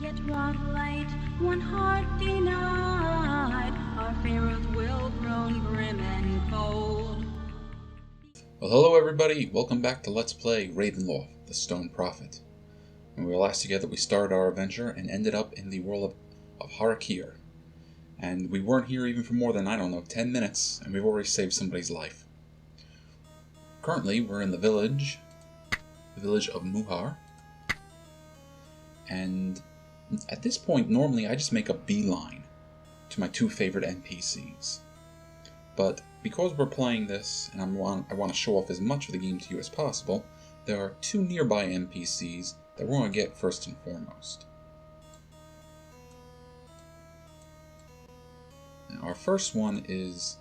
Yet wrought light, one heart denied, our favorite will grown grim and cold. Well, hello everybody, welcome back to Let's Play Ravenloft, the Stone Prophet. When we were last together, we started our adventure and ended up in the world of Har'Akir. And we weren't here even for more than, 10 minutes, and we've already saved somebody's life. Currently, we're in the village of Muhar. And at this point, normally I just make a beeline to my two favorite NPCs. But because we're playing this, and I want to show off as much of the game to you as possible, there are two nearby NPCs that we're going to get first and foremost. Now, our first one is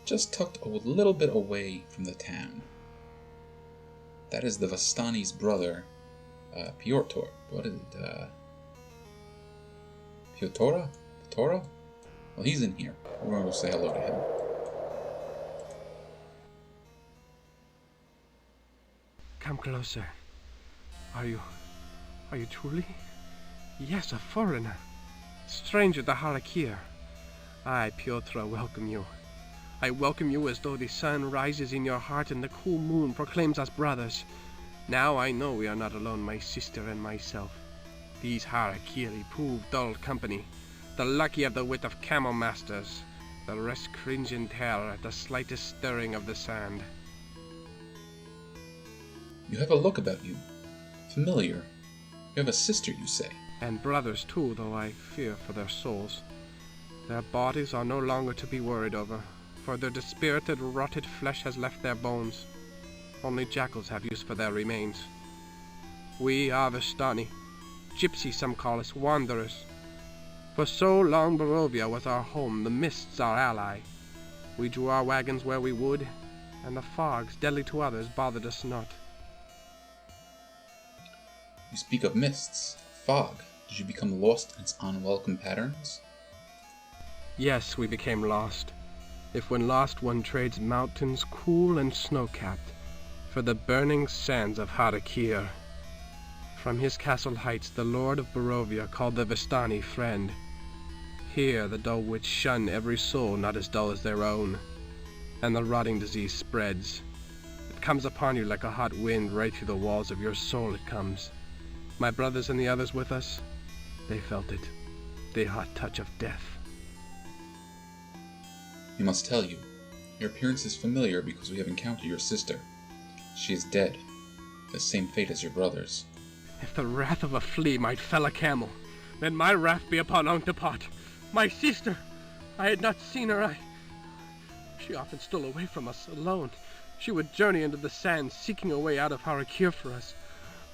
just tucked a little bit away from the town. That is the Vistani's brother, Piotr. What is it? Piotr? Well, he's in here. We're going to go say hello to him. Come closer. Are you truly? Yes, a foreigner. Stranger to Har'Akir. I, Piotr, welcome you. I welcome you as though the sun rises in your heart and the cool moon proclaims us brothers. Now I know we are not alone, my sister and myself. These Har'Akiri prove dull company. The lucky have the wit of camel masters. The rest cringe in terror at the slightest stirring of the sand. You have a look about you. Familiar. You have a sister, you say. And brothers too, though I fear for their souls. Their bodies are no longer to be worried over, for their dispirited, rotted flesh has left their bones. Only jackals have use for their remains. We are Vistani. Gypsies some call us, wanderers. For so long Barovia was our home, the mists our ally. We drew our wagons where we would, and the fogs, deadly to others, bothered us not. You speak of mists, fog. Did you become lost in its unwelcome patterns? Yes, we became lost. If when lost one trades mountains cool and snow-capped for the burning sands of Har'Akir. From his castle heights the lord of Barovia called the Vistani friend. Here the dull wits shun every soul not as dull as their own, and the rotting disease spreads. It comes upon you like a hot wind, right through the walls of your soul it comes. My brothers and the others with us, they felt it, the hot touch of death. We must tell you, your appearance is familiar because we have encountered your sister. She is dead, the same fate as your brothers. If the wrath of a flea might fell a camel, then my wrath be upon Onktapot, my sister. I had not seen her. She often stole away from us alone. She would journey into the sands, seeking a way out of Har'Akir for us.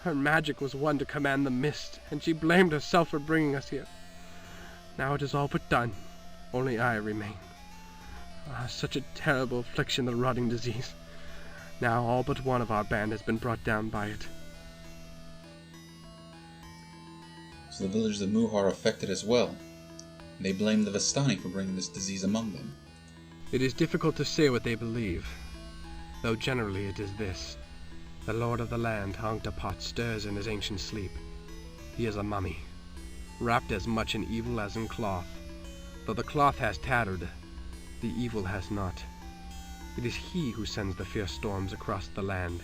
Her magic was one to command the mist, and she blamed herself for bringing us here. Now it is all but done. Only I remain. Such a terrible affliction, the rotting disease. Now all but one of our band has been brought down by it. So the villagers of Muhar are affected as well. They blame the Vistani for bringing this disease among them. It is difficult to say what they believe, though generally it is this. The lord of the land, Onktapot, stirs in his ancient sleep. He is a mummy, wrapped as much in evil as in cloth. Though the cloth has tattered, the evil has not. It is he who sends the fierce storms across the land.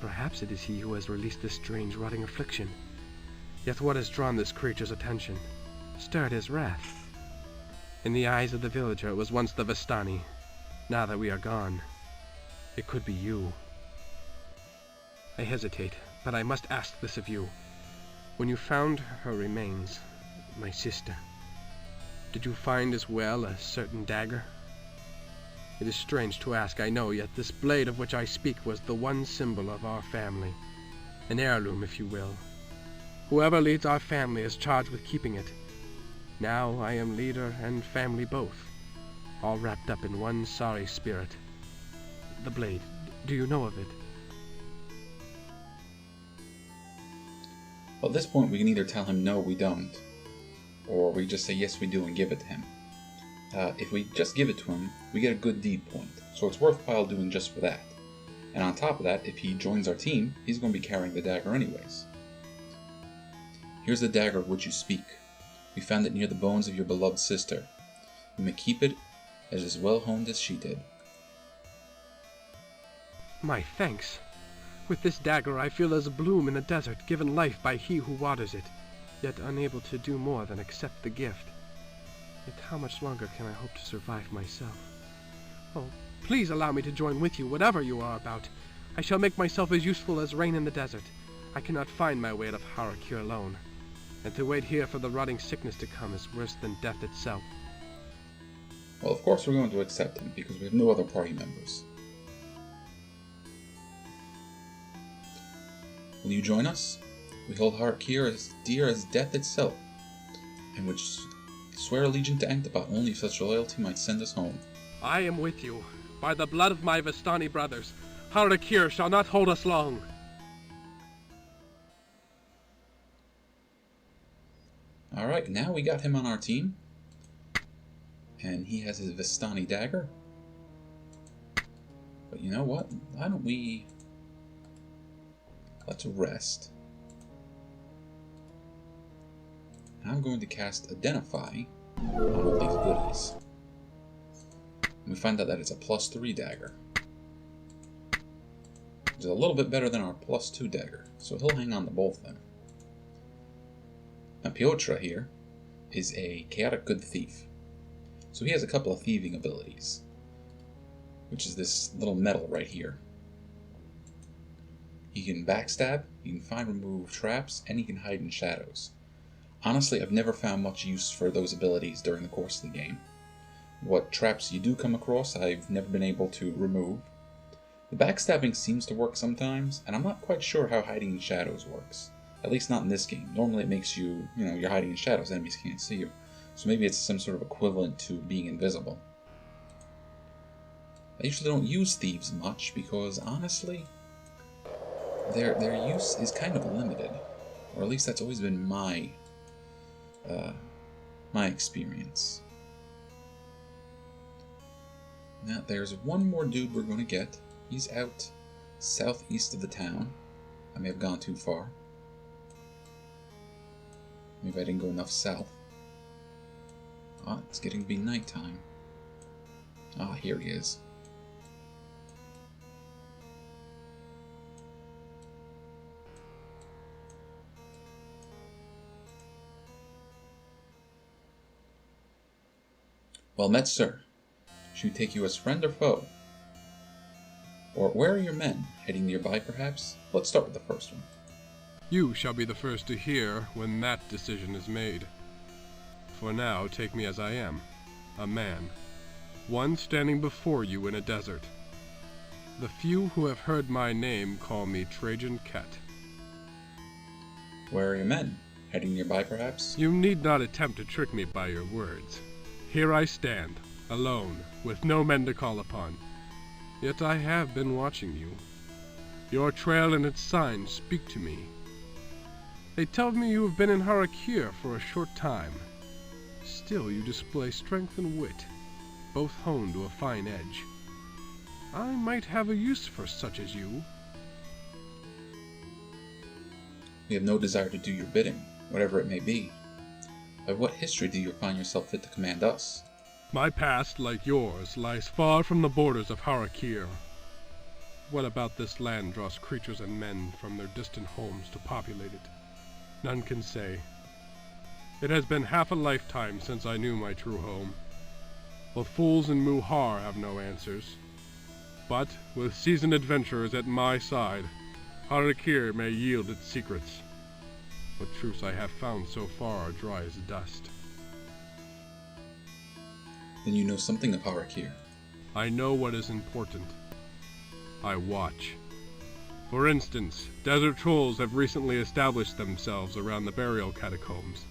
Perhaps it is he who has released this strange rotting affliction. Yet what has drawn this creature's attention, stirred his wrath? In the eyes of the villager it was once the Vistani. Now that we are gone, it could be you. I hesitate, but I must ask this of you. When you found her remains, my sister, did you find as well a certain dagger? It is strange to ask, I know, yet this blade of which I speak was the one symbol of our family. An heirloom, if you will. Whoever leads our family is charged with keeping it. Now I am leader and family both, all wrapped up in one sorry spirit. The blade, do you know of it? Well, at this point we can either tell him no, we don't, or we just say yes, we do and give it to him. If we just give it to him, we get a good deed point, so it's worthwhile doing just for that. And on top of that, if he joins our team, he's going to be carrying the dagger anyways. Here's the dagger of which you speak. We found it near the bones of your beloved sister. You may keep it, as it is well honed as she did. My thanks. With this dagger I feel as a bloom in a desert, given life by he who waters it, yet unable to do more than accept the gift. Yet how much longer can I hope to survive myself? Oh, please allow me to join with you, whatever you are about. I shall make myself as useful as rain in the desert. I cannot find my way to Har'Akir alone, and to wait here for the rotting sickness to come is worse than death itself. Well, of course we're going to accept him, because we have no other party members. Will you join us? We hold Har'Akir as dear as death itself, and would swear allegiance to Ankh-Dapat only if such loyalty might send us home. I am with you. By the blood of my Vistani brothers, Har'Akir shall not hold us long. Alright, now we got him on our team. And he has his Vistani dagger. But you know what? Why don't we... Let's rest. And I'm going to cast Identify on all these goodies. And we find out that it's a +3 dagger. Which is a little bit better than our +2 dagger. So he'll hang on to both of them. Now Piotr here is a chaotic good thief. So he has a couple of thieving abilities. Which is this little medal right here. He can backstab, he can find and remove traps, and he can hide in shadows. Honestly, I've never found much use for those abilities during the course of the game. What traps you do come across, I've never been able to remove. The backstabbing seems to work sometimes, and I'm not quite sure how hiding in shadows works. At least not in this game. Normally it makes you, you're hiding in shadows, enemies can't see you. So maybe it's some sort of equivalent to being invisible. I usually don't use thieves much because, honestly, their use is kind of limited. Or at least that's always been my experience. Now, there's one more dude we're going to get. He's out southeast of the town. I may have gone too far. Maybe I didn't go enough south. Ah, it's getting to be nighttime. Ah, here he is. Well met, sir. Should we take you as friend or foe? Or where are your men? Heading nearby, perhaps? Let's start with the first one. You shall be the first to hear when that decision is made. For now, take me as I am, a man, one standing before you in a desert. The few who have heard my name call me Trajan Ket. Where are your men? Heading nearby, perhaps? You need not attempt to trick me by your words. Here I stand, alone, with no men to call upon. Yet I have been watching you. Your trail and its signs speak to me. They tell me you have been in Har'Akir for a short time. Still you display strength and wit, both honed to a fine edge. I might have a use for such as you. We have no desire to do your bidding, whatever it may be. By what history do you find yourself fit to command us? My past, like yours, lies far from the borders of Har'Akir. What about this land draws creatures and men from their distant homes to populate it? None can say. It has been half a lifetime since I knew my true home. The fools in Muhar have no answers. But, with seasoned adventurers at my side, Har'Akir may yield its secrets. What truths I have found so far are dry as dust. Then you know something of Har'Akir. I know what is important. I watch. For instance, desert trolls have recently established themselves around the burial catacombs.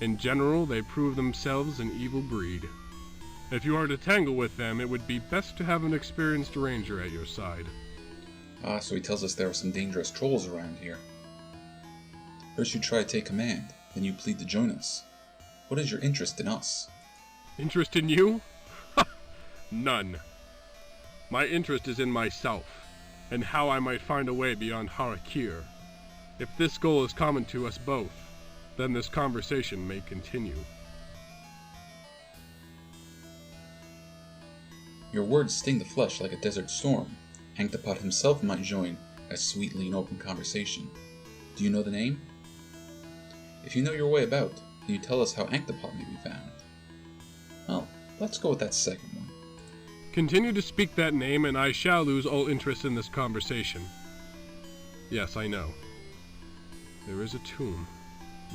In general, they prove themselves an evil breed. If you are to tangle with them, it would be best to have an experienced ranger at your side. Ah, so he tells us there are some dangerous trolls around here. First you try to take command, then you plead to join us. What is your interest in us? Interest in you? None. My interest is in myself, and how I might find a way beyond Har'Akir. If this goal is common to us both, Then this conversation may continue. Your words sting the flesh like a desert storm. Ankhtapot himself might join as sweetly in open conversation. Do you know the name? If you know your way about, can you tell us how Ankhtapot may be found? Well, let's go with that second one. Continue to speak that name, and I shall lose all interest in this conversation. Yes, I know. There is a tomb,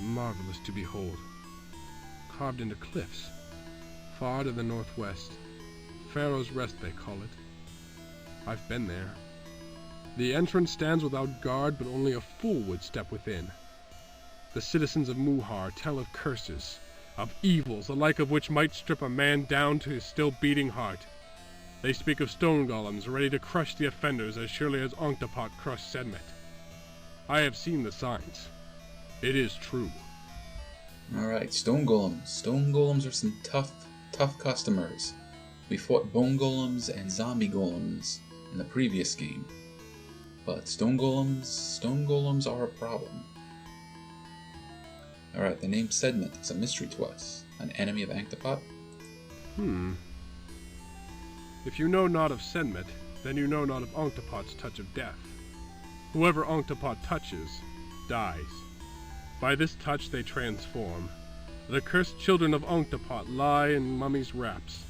marvelous to behold, carved into cliffs, far to the northwest. Pharaoh's Rest, they call it. I've been there. The entrance stands without guard, but only a fool would step within. The citizens of Muhar tell of curses, of evils, the like of which might strip a man down to his still beating heart. They speak of stone golems ready to crush the offenders as surely as Ankhtapot crushed Sedmet. I have seen the signs. It is true. Alright, stone golems. Stone golems are some tough customers. We fought bone golems and zombie golems in the previous game. But stone golems are a problem. Alright, the name Sedmet is a mystery to us. An enemy of Ankhtapot? If you know not of Sedmet, then you know not of Ankhtapot's touch of death. Whoever Ankhtapot touches, dies. By this touch they transform. The cursed children of Ankhtapot lie in mummies' wraps.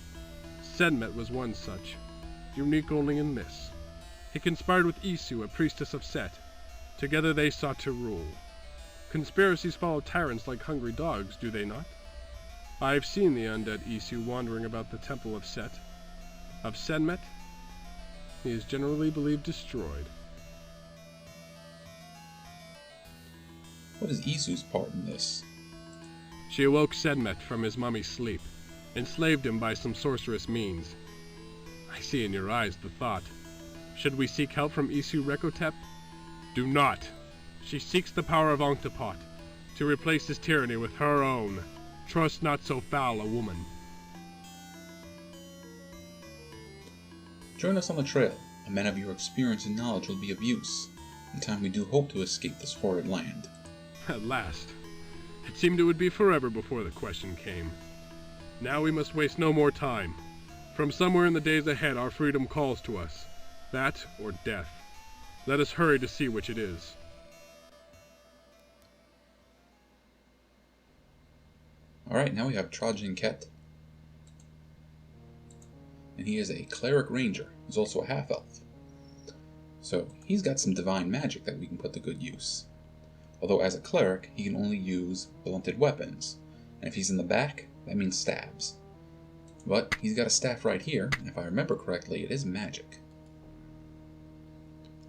Sedmet was one such, unique only in this. He conspired with Isu, a priestess of Set. Together they sought to rule. Conspiracies follow tyrants like hungry dogs, do they not? I have seen the undead Isu wandering about the temple of Set. Of Sedmet, he is generally believed destroyed. What is Isu's part in this? She awoke Sedmet from his mummy's sleep, enslaved him by some sorcerous means. I see in your eyes the thought. Should we seek help from Isu Rekotep? Do not. She seeks the power of Ankhtapot, to replace his tyranny with her own. Trust not so foul a woman. Join us on the trail. A man of your experience and knowledge will be of use. In time we do hope to escape this horrid land. At last. It seemed it would be forever before the question came. Now we must waste no more time. From somewhere in the days ahead our freedom calls to us. That or death. Let us hurry to see which it is. Alright, now we have Trajan Ket. And he is a cleric ranger. He's also a half-elf. So he's got some divine magic that we can put to good use. Although as a cleric, he can only use blunted weapons. And if he's in the back, that means stabs. But he's got a staff right here, and if I remember correctly, it is magic.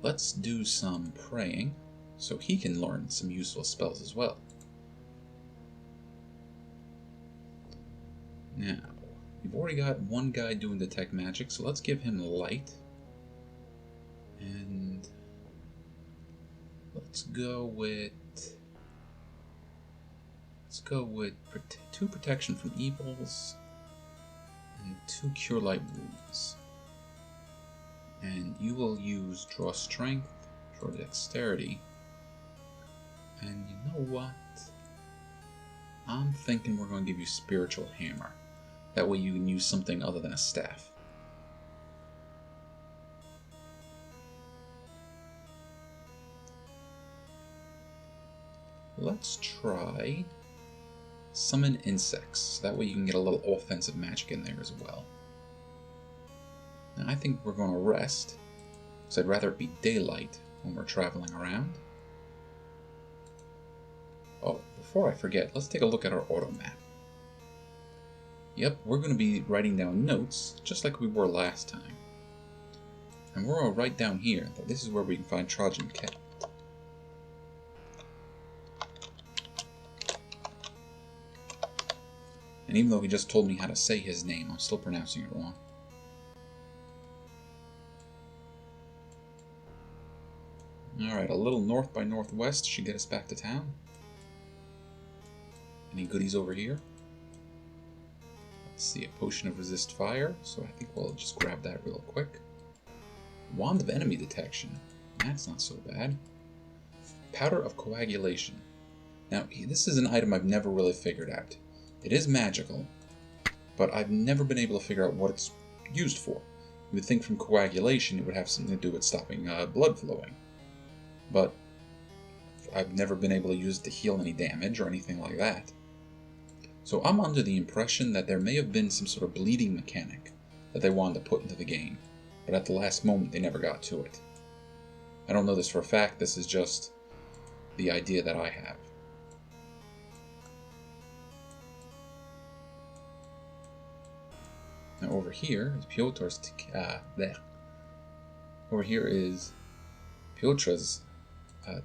Let's do some praying, so he can learn some useful spells as well. Now, we've already got one guy doing detect magic, so let's give him light. And let's go with 2 protection from evils and 2 cure light wounds. And you will use draw strength, draw dexterity, and you know what? I'm thinking we're going to give you spiritual hammer. That way you can use something other than a staff. Let's try summon insects. That way you can get a little offensive magic in there as well. Now I think we're going to rest, because I'd rather it be daylight when we're traveling around. Oh, before I forget, let's take a look at our auto map. Yep, we're going to be writing down notes, just like we were last time. And we're going to write down here that this is where we can find Trajan Ket. And even though he just told me how to say his name, I'm still pronouncing it wrong. Alright, a little north by northwest should get us back to town. Any goodies over here? Let's see, a potion of resist fire, so I think we'll just grab that real quick. Wand of enemy detection. That's not so bad. Powder of coagulation. Now, this is an item I've never really figured out. It is magical, but I've never been able to figure out what it's used for. You would think from coagulation it would have something to do with stopping blood flowing, but I've never been able to use it to heal any damage or anything like that. So I'm under the impression that there may have been some sort of bleeding mechanic that they wanted to put into the game, but at the last moment they never got to it. I don't know this for a fact, this is just the idea that I have. Now over here is Piotr's over here is Piotr's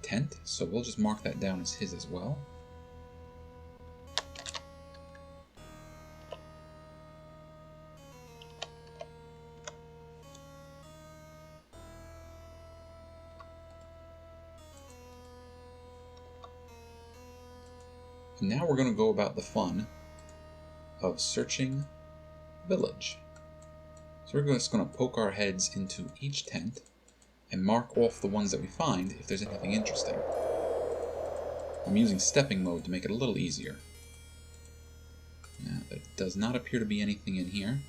tent, so we'll just mark that down as his as well. And now we're going to go about the fun of searching village. So we're just going to poke our heads into each tent and mark off the ones that we find if there's anything interesting. I'm using stepping mode to make it a little easier. Now, there does not appear to be anything in here.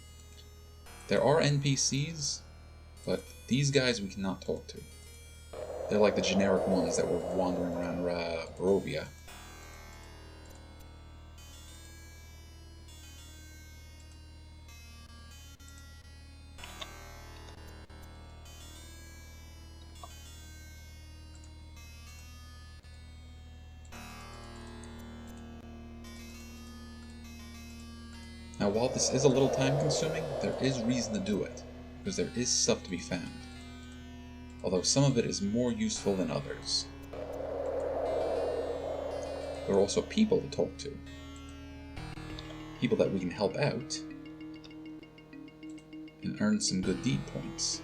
There are NPCs, but these guys we cannot talk to. They're like the generic ones that were wandering around Barovia. Now, while this is a little time consuming, there is reason to do it, because there is stuff to be found. Although some of it is more useful than others. There are also people to talk to. People that we can help out and earn some good deed points.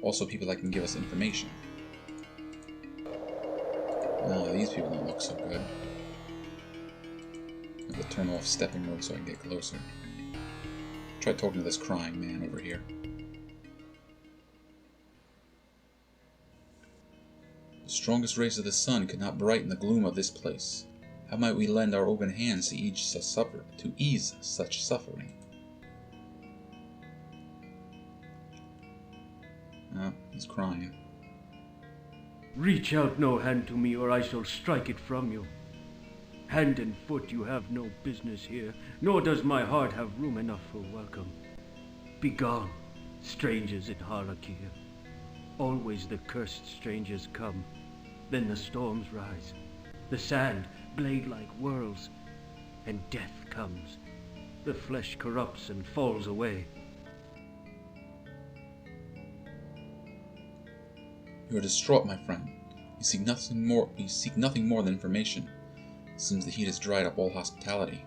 Also people that can give us information. No, these people don't look so good. I'm going to turn off stepping mode so I can get closer. Try talking to this crying man over here. The strongest rays of the sun could not brighten the gloom of this place. How might we lend our open hands to ease such suffering? Oh, he's crying. Reach out no hand to me, or I shall strike it from you. Hand and foot, you have no business here, nor does my heart have room enough for welcome. Begone, strangers in Har'Akir. Always the cursed strangers come, then the storms rise. The sand, blade-like whirls, and death comes. The flesh corrupts and falls away. You are distraught, my friend. You seek nothing more than information. It seems the heat has dried up all hospitality.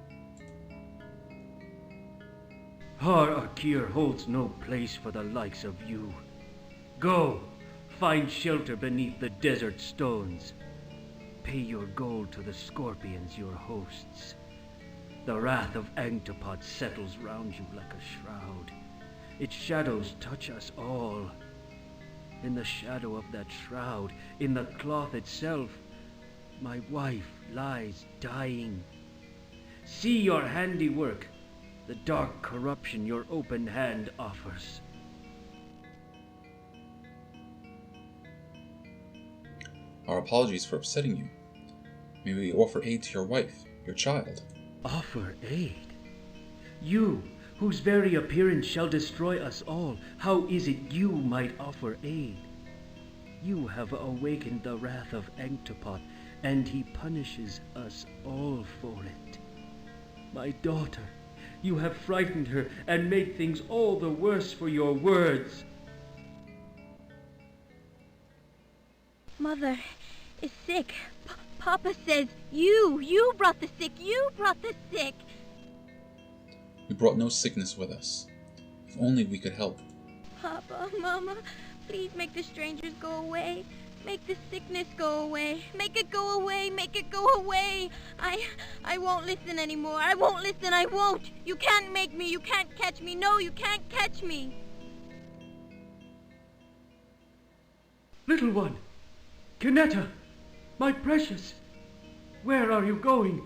Har'Akir holds no place for the likes of you. Go, find shelter beneath the desert stones. Pay your gold to the scorpions, your hosts. The wrath of Angtopod settles round you like a shroud. Its shadows touch us all. In the shadow of that shroud, in the cloth itself, my wife lies dying. See your handiwork, the dark corruption your open hand offers. Our apologies for upsetting you. May we offer aid to your wife, your child? Offer aid? You, whose very appearance shall destroy us all, how is it you might offer aid? You have awakened the wrath of Angtopod, and he punishes us all for it. My daughter, you have frightened her and made things all the worse for your words. Mother is sick. Papa says you brought the sick. You brought the sick. We brought no sickness with us. If only we could help. Papa, Mama, please make the strangers go away. Make the sickness go away. Make it go away. Make it go away. I won't listen anymore. I won't listen. I won't. You can't make me. You can't catch me. No, you can't catch me. Little one, Kanetta, My precious! Where are you going?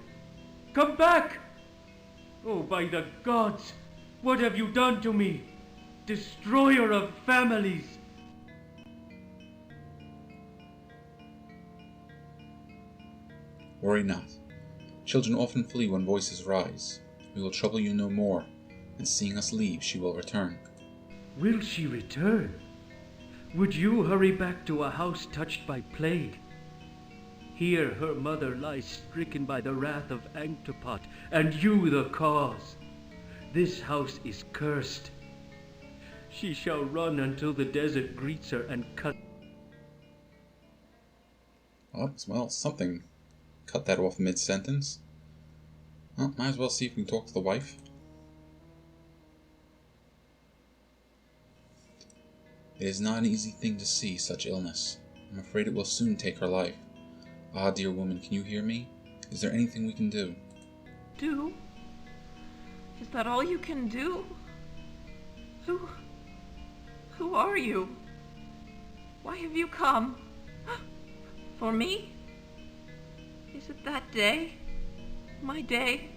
Come back! Oh, by the gods! What have you done to me? Destroyer of families! Worry not. Children often flee when voices rise. We will trouble you no more, and seeing us leave, she will return. Will she return? Would you hurry back to a house touched by plague? Here her mother lies stricken by the wrath of Anktopot, and you the cause. This house is cursed. She shall run until the desert greets her and cut. Well, something cut that off mid-sentence. Well, might as well see if we can talk to the wife. It is not an easy thing to see such illness. I'm afraid it will soon take her life. Ah, dear woman, can you hear me? Is there anything we can do? Do? Is that all you can do? Who are you? Why have you come? For me? Is it that day? My day?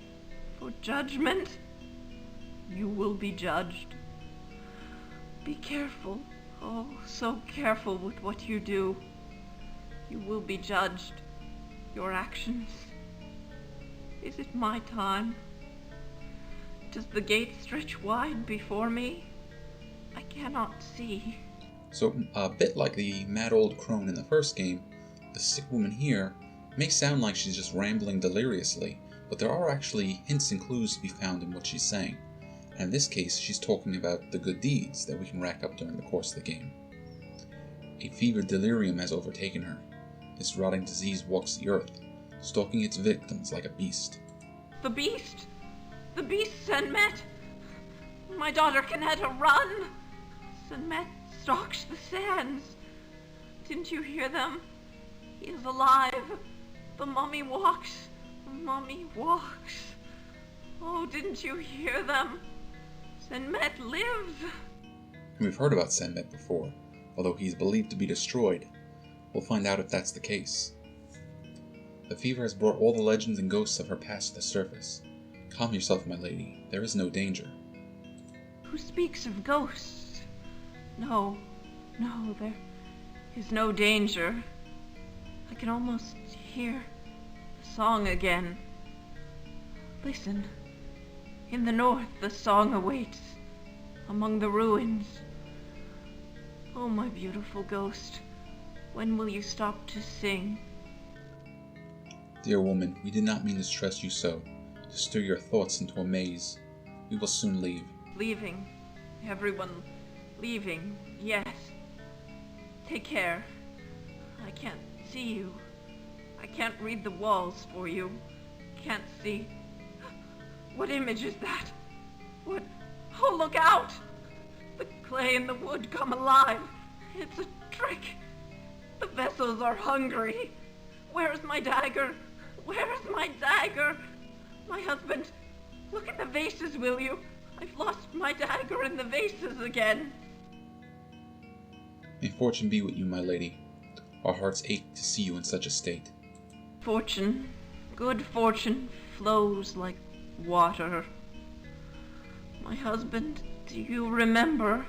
For judgment? You will be judged. Be careful. Oh, so careful with what you do. You will be judged. Your actions. Is it my time? Does the gate stretch wide before me? I cannot see. So, a bit like the mad old crone in the first game, the sick woman here may sound like she's just rambling deliriously, but there are actually hints and clues to be found in what she's saying. And in this case, she's talking about the good deeds that we can rack up during the course of the game. A fevered delirium has overtaken her. This rotting disease walks the earth, stalking its victims like a beast. The beast? The beast, Senmet! My daughter Canetta, run! Senmet stalks the sands. Didn't you hear them? He is alive. The mummy walks. The mummy walks. Oh, didn't you hear them? Senmet lives. We've heard about Senmet before, although he's believed to be destroyed. We'll find out if that's the case. The fever has brought all the legends and ghosts of her past to the surface. Calm yourself, my lady. There is no danger. Who speaks of ghosts? No, there is no danger. I can almost hear the song again. Listen. In the north, the song awaits, among the ruins. Oh, my beautiful ghost, when will you stop to sing? Dear woman, we did not mean to stress you so, to stir your thoughts into a maze. We will soon leave. Leaving. Everyone leaving, yes. Take care. I can't see you. I can't read the walls for you. Can't see. What image is that? What? Oh, look out! The clay and the wood come alive. It's a trick. The vessels are hungry. Where is my dagger? Where is my dagger? My husband, look at the vases, will you? I've lost my dagger in the vases again. May fortune be with you, my lady. Our hearts ache to see you in such a state. Fortune, good fortune, flows like water. My husband, do you remember?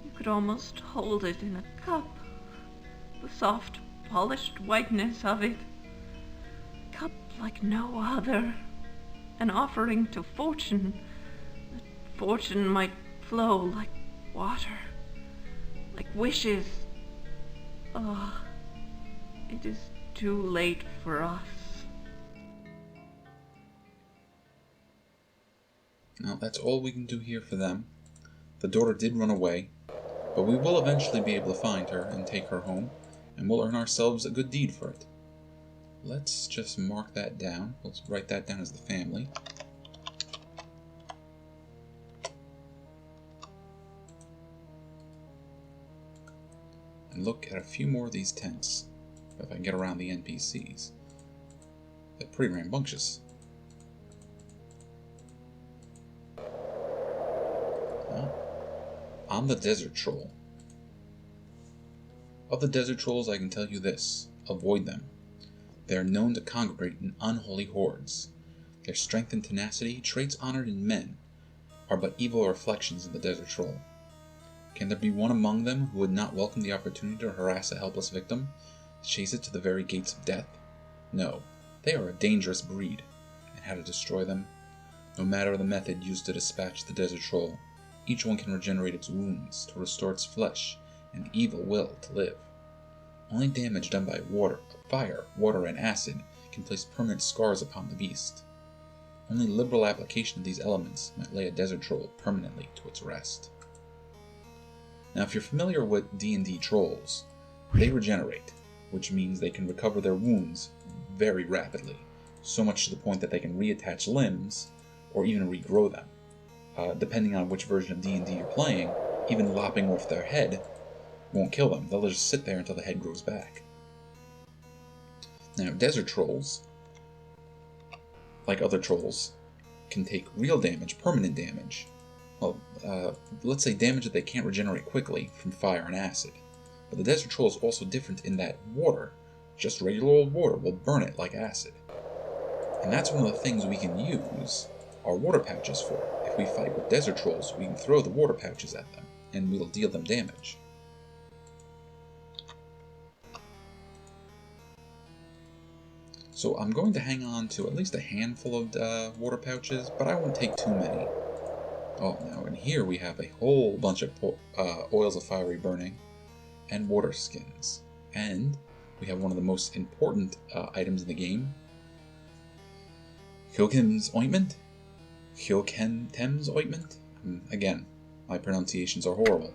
You could almost hold it in a cup. The soft, polished whiteness of it. A cup like no other. An offering to fortune, that fortune might flow like water, like wishes. Ah, it is too late for us. Now, that's all we can do here for them. The daughter did run away, but we will eventually be able to find her and take her home, and we'll earn ourselves a good deed for it. Let's just mark that down. Let's write that down as the family. And look at a few more of these tents, if I can get around the NPCs. They're pretty rambunctious. Well, I'm the desert troll. Of the desert trolls, I can tell you this. avoid them. They are known to congregate in unholy hordes. Their strength and tenacity, traits honored in men, are but evil reflections of the desert troll. Can there be one among them who would not welcome the opportunity to harass a helpless victim, chase it to the very gates of death? No, they are a dangerous breed, and how to destroy them? No matter the method used to dispatch the desert troll, each one can regenerate its wounds, to restore its flesh, and evil will to live. Only damage done by fire, water, and acid can place permanent scars upon the beast. Only liberal application of these elements might lay a desert troll permanently to its rest. Now, if you're familiar with D&D trolls, they regenerate, which means they can recover their wounds very rapidly, so much to the point that they can reattach limbs, or even regrow them. Depending on which version of D&D you're playing, even lopping off their head won't kill them. They'll just sit there until the head grows back. Now, desert trolls, like other trolls, can take real damage, permanent damage. Well, let's say damage that they can't regenerate quickly from fire and acid. But the desert troll is also different in that water, just regular old water, will burn it like acid. And that's one of the things we can use our water pouches for. If we fight with desert trolls, we can throw the water pouches at them, and we'll deal them damage. So I'm going to hang on to at least a handful of water pouches, but I won't take too many. Oh, now in here we have a whole bunch of oils of fiery burning and water skins. And we have one of the most important items in the game, Hyokim's ointment? Hyokim's ointment? Again, my pronunciations are horrible.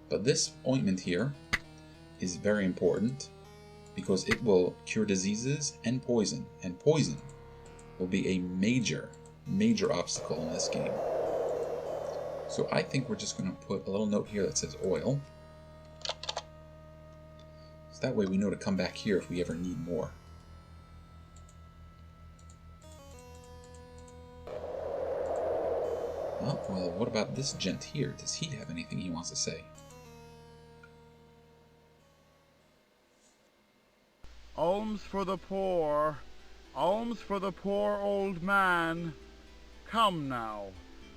But this ointment here is very important because it will cure diseases and poison will be a major obstacle in this game. So I think we're just going to put a little note here that says oil. So that way we know to come back here if we ever need more. Oh, well, what about this gent here? Does he have anything he wants to say? Alms for the poor, alms for the poor old man. Come now,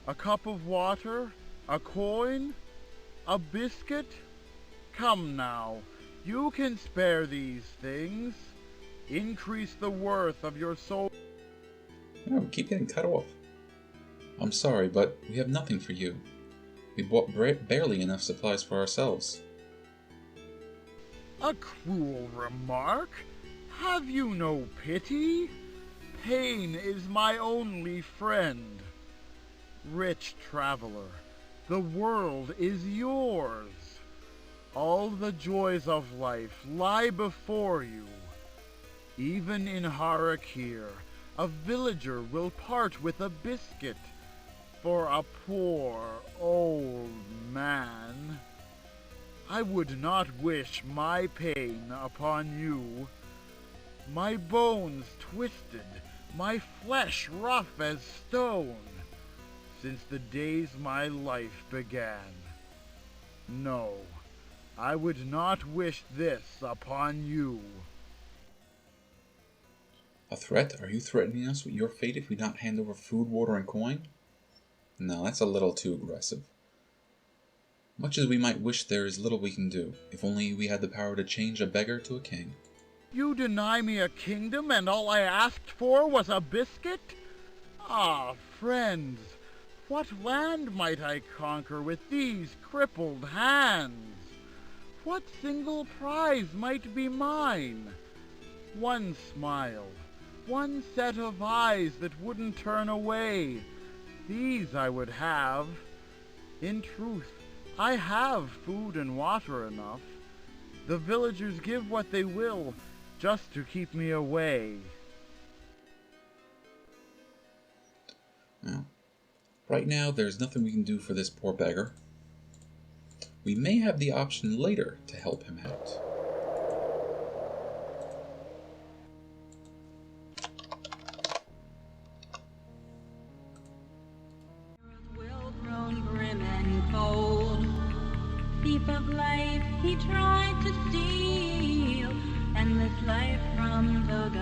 a cup of water, a coin, a biscuit? Come now, you can spare these things. Increase the worth of your soul. Oh, we keep getting cut off. I'm sorry, but we have nothing for you. We bought barely enough supplies for ourselves. A cruel remark? Have you no pity? Pain is my only friend. Rich traveler, the world is yours. All the joys of life lie before you. Even in Har'Akir, a villager will part with a biscuit for a poor old man. I would not wish my pain upon you. My bones twisted, my flesh rough as stone, since the days my life began. No, I would not wish this upon you. A threat? Are you threatening us with your fate if we not hand over food, water, and coin? No, that's a little too aggressive. Much as we might wish, there is little we can do, if only we had the power to change a beggar to a king. You deny me a kingdom, and all I asked for was a biscuit? Ah, friends, what land might I conquer with these crippled hands? What single prize might be mine? One smile, one set of eyes that wouldn't turn away. These I would have. In truth, I have food and water enough. The villagers give what they will, just to keep me away. Well, right now there's nothing we can do for this poor beggar. We may have the option later to help him out. Well-grown, grim and cold, thief of life, he tried to steal, and life from the